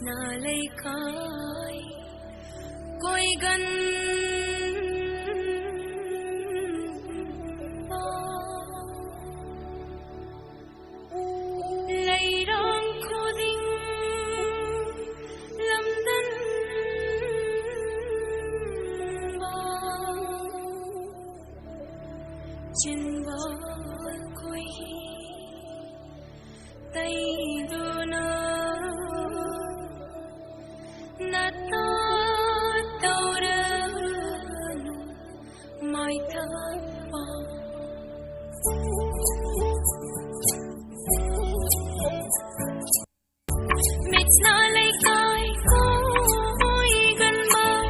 na lấy cái coi gần lấy rong khô đinh lâm đân trên bờ coi tay đưa na ta tàu ra mai thơ mệt na lấy cái khôi gần bờ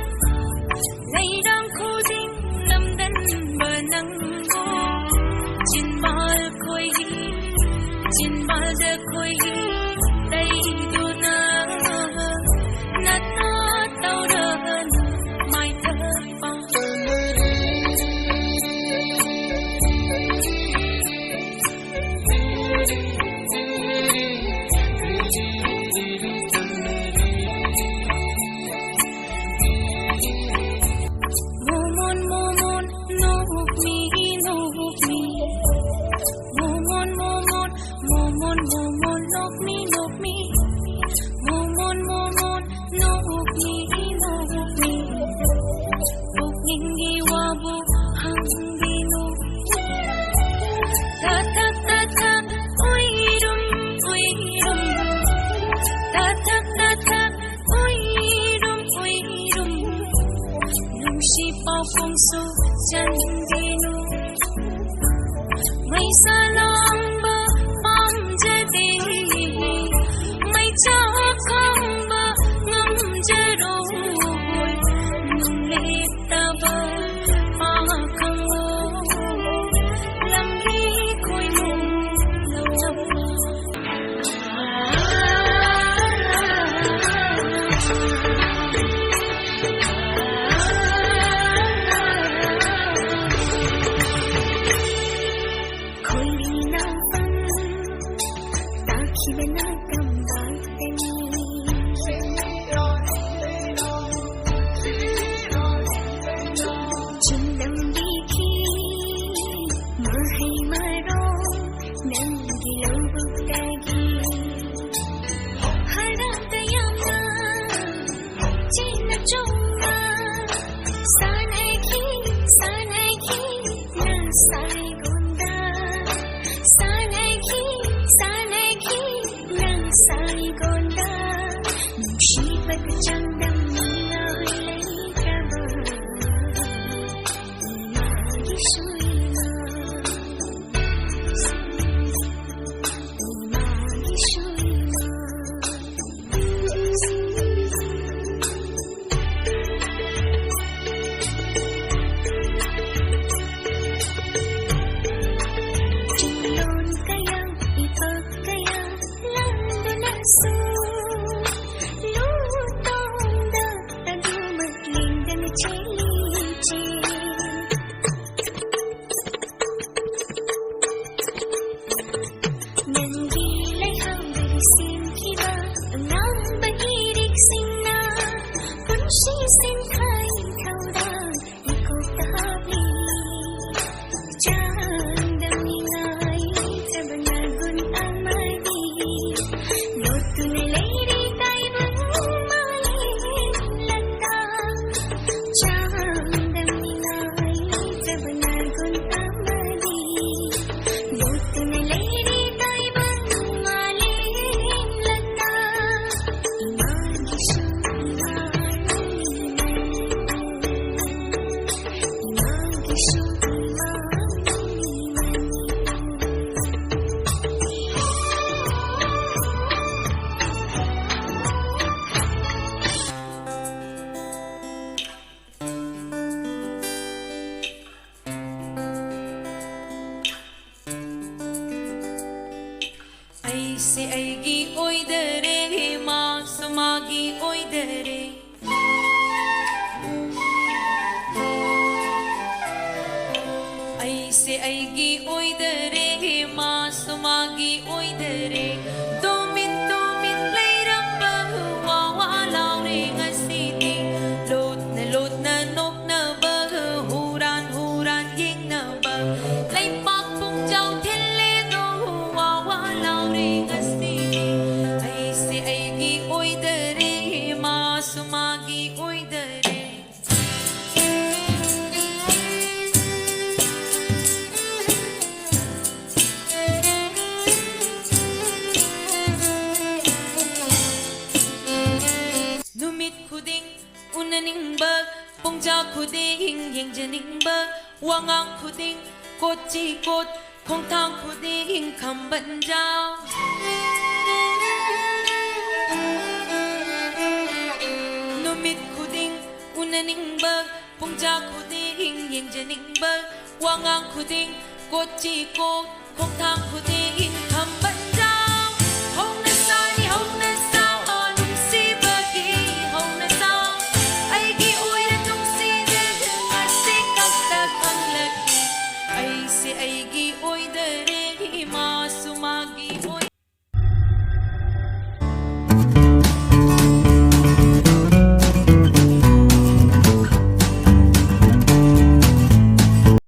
lấy đang khô đinh lâm đân bờ nắng trên bờ khôi trên bờ giờ khôi đây đu na na ta tàu ra mai thơ phong su chân đi nu mây xa long bơ phong chơi đi mây cho không bơ ngâm chơi đồ nung lệ ta bơ mà không ngô làm đi khôi mù lâu sumagi oidere tumit tumit leiram bahu gi oidare masumagi oidare numit khuding unaning bag pongja khuding yengjaning bag wangang khuding kot chi kot khong thang khuding kham ban jao numit khuding unaning bag pongja khuding yengjaning bag wangang khuding kot chi kot khong thang khuding